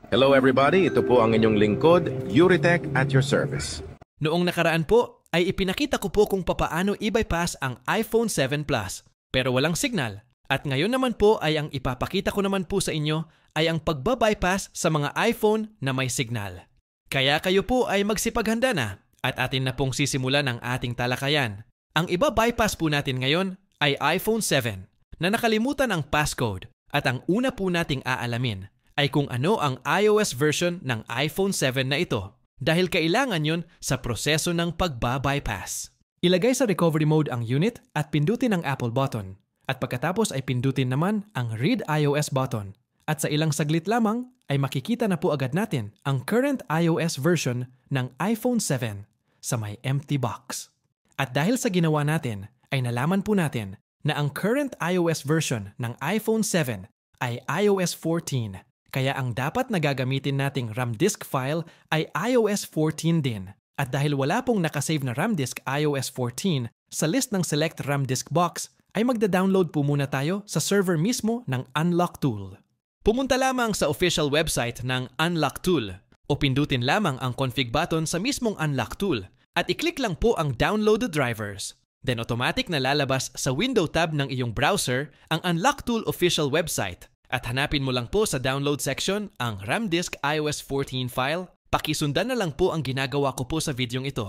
Hello everybody, ito po ang inyong lingkod, Yuritech at your service. Noong nakaraan po ay ipinakita ko po kung papaano i-bypass ang iPhone 7 Plus pero walang signal. At ngayon naman po ay ang ipapakita ko naman po sa inyo ay ang pagbabypass sa mga iPhone na may signal. Kaya kayo po ay magsipaghanda na at atin na pong sisimulan ang ating talakayan. Ang iba-bypass po natin ngayon ay iPhone 7 na nakalimutan ang passcode at ang una po nating aalamin ay kung ano ang iOS version ng iPhone 7 na ito dahil kailangan yun sa proseso ng pagbabypass. Ilagay sa recovery mode ang unit at pindutin ang Apple button at pagkatapos ay pindutin naman ang Read iOS button at sa ilang saglit lamang ay makikita na po agad natin ang current iOS version ng iPhone 7 sa may empty box. At dahil sa ginawa natin ay nalaman po natin na ang current iOS version ng iPhone 7 ay iOS 14. Kaya ang dapat na gagamitin nating RAM disk file ay iOS 14 din. At dahil wala pong nakasave na RAM disk iOS 14 sa list ng select RAM disk box, ay magda-download po muna tayo sa server mismo ng Unlock Tool. Pumunta lamang sa official website ng Unlock Tool o pindutin lamang ang config button sa mismong Unlock Tool at i-click lang po ang Download the Drivers. Then automatic na lalabas sa window tab ng iyong browser ang Unlock Tool official website. At hanapin mo lang po sa download section ang RAM disk iOS 14 file. Pakisundan na lang po ang ginagawa ko po sa videong ito.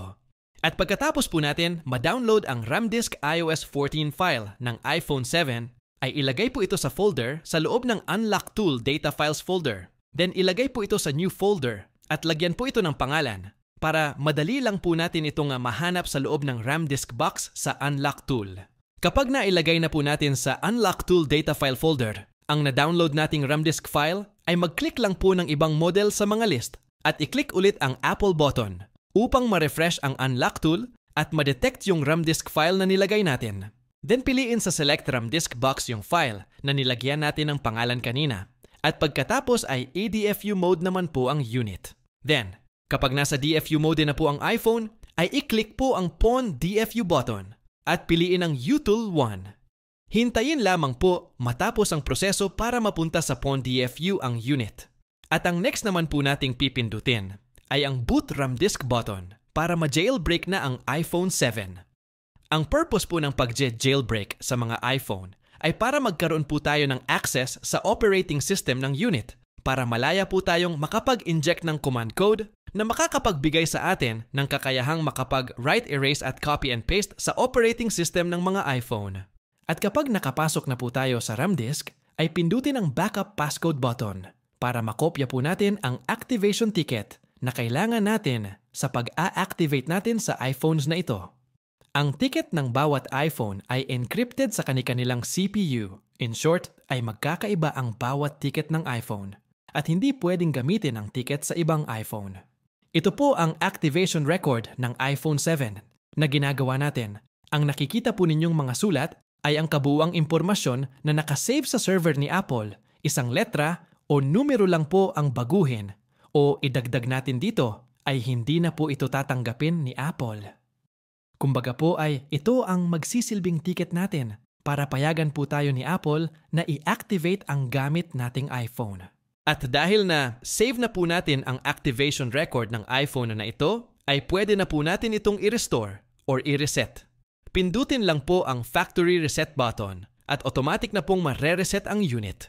At pagkatapos po natin ma-download ang RAM disk iOS 14 file ng iPhone 7, ay ilagay po ito sa folder sa loob ng Unlock Tool Data Files folder. Then ilagay po ito sa new folder at lagyan po ito ng pangalan para madali lang po natin itong mahanap sa loob ng RAM disk box sa Unlock Tool. Kapag nailagay na po natin sa Unlock Tool Data File folder, ang na-download nating RAM disk file ay mag-click lang po ng ibang model sa mga list at i-click ulit ang Apple button upang ma-refresh ang Unlock Tool at ma-detect yung RAM disk file na nilagay natin. Then piliin sa Select RAM disk box yung file na nilagyan natin ng pangalan kanina at pagkatapos ay ADFU mode naman po ang unit. Then, kapag nasa DFU mode na po ang iPhone, ay i-click po ang Pawn DFU button at piliin ang uTool 1. Hintayin lamang po matapos ang proseso para mapunta sa Pawn DFU ang unit. At ang next naman po nating pipindutin ay ang Boot RAM Disk button para ma-jailbreak na ang iPhone 7. Ang purpose po ng pag-jailbreak sa mga iPhone ay para magkaroon po tayo ng access sa operating system ng unit para malaya po tayong makapag-inject ng command code na makakapagbigay sa atin ng kakayahang makapag-write, erase at copy and paste sa operating system ng mga iPhone. At kapag nakapasok na po tayo sa RAM disk, ay pindutin ang Backup Passcode button para makopya po natin ang activation ticket na kailangan natin sa pag-a-activate natin sa iPhones na ito. Ang ticket ng bawat iPhone ay encrypted sa kani-kanilang CPU. In short, ay magkakaiba ang bawat ticket ng iPhone at hindi pwedeng gamitin ang ticket sa ibang iPhone. Ito po ang activation record ng iPhone 7 na ginagawa natin. Ang nakikita po ninyong mga sulat ay ang kabuuang impormasyon na nakasave sa server ni Apple. Isang letra o numero lang po ang baguhin o idagdag natin dito ay hindi na po ito tatanggapin ni Apple. Kumbaga po ay ito ang magsisilbing ticket natin para payagan po tayo ni Apple na i-activate ang gamit nating iPhone. At dahil na save na po natin ang activation record ng iPhone na ito, ay pwede na po natin itong i-restore or i-reset. Pindutin lang po ang Factory Reset button at automatic na pong mare-reset ang unit.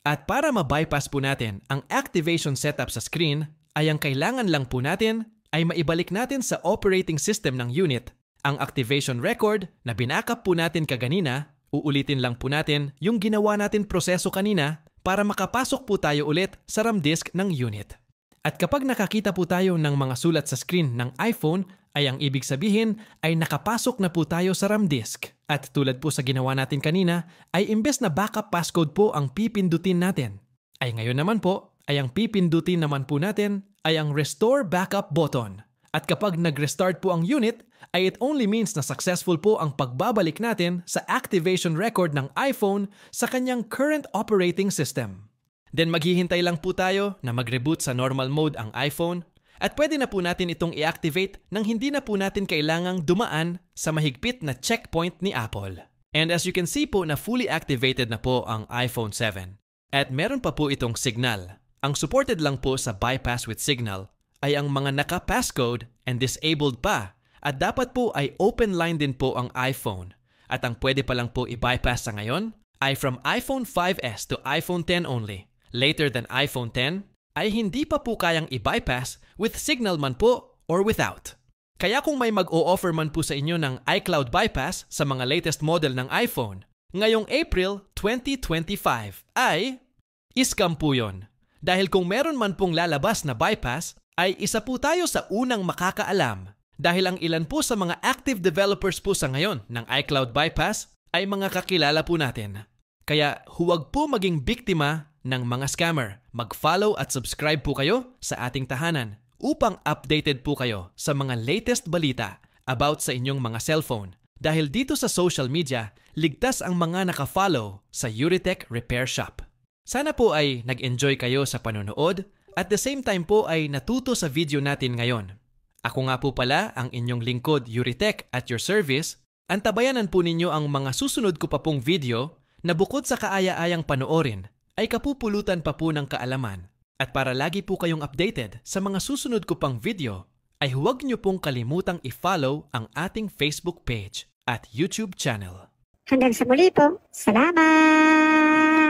At para ma-bypass po natin ang activation setup sa screen, ay ang kailangan lang po natin ay maibalik natin sa operating system ng unit ang activation record na binackup po natin kaganina. Uulitin lang po natin yung ginawa natin proseso kanina para makapasok po tayo ulit sa RAM disk ng unit. At kapag nakakita po tayo ng mga sulat sa screen ng iPhone, ay ang ibig sabihin ay nakapasok na po tayo sa RAM disk. At tulad po sa ginawa natin kanina, ay imbes na backup passcode po ang pipindutin natin. Ay ngayon naman po, ay ang pipindutin naman po natin ay ang Restore Backup button. At kapag nag-restart po ang unit, ay it only means na successful po ang pagbabalik natin sa activation record ng iPhone sa kanyang current operating system. Then maghihintay lang po tayo na mag-reboot sa normal mode ang iPhone at pwede na po natin itong i-activate nang hindi na po natin kailangang dumaan sa mahigpit na checkpoint ni Apple. And as you can see po na fully activated na po ang iPhone 7. At meron pa po itong signal. Ang supported lang po sa bypass with signal ay ang mga naka-passcode and disabled pa at dapat po ay open line din po ang iPhone. At ang pwede pa lang po i-bypass sa ngayon ay from iPhone 5S to iPhone 10 only. Later than iPhone 10 ay hindi pa po kayang i-bypass with signal man po or without. Kaya kung may mag-o-offer man po sa inyo ng iCloud bypass sa mga latest model ng iPhone, ngayong April 2025 ay scam po yun. Dahil kung meron man pong lalabas na bypass, ay isa po tayo sa unang makakaalam. Dahil ang ilan po sa mga active developers po sa ngayon ng iCloud bypass ay mga kakilala po natin. Kaya huwag po maging biktima ng mga scammer. Mag-follow at subscribe po kayo sa ating tahanan upang updated po kayo sa mga latest balita about sa inyong mga cellphone. Dahil dito sa social media, ligtas ang mga naka-follow sa Euritech Repair Shop. Sana po ay nag-enjoy kayo sa panonood at the same time po ay natuto sa video natin ngayon. Ako nga po pala ang inyong lingkod Euritech at your service. Antabayanan po ninyo ang mga susunod ko pa pong video na bukod sa kaaya-ayang panoorin ay kapupulutan pa po ng kaalaman. At para lagi po kayong updated sa mga susunod ko pang video ay huwag niyo pong kalimutang i-follow ang ating Facebook page at YouTube channel. Hanggang sa muli po. Salamat!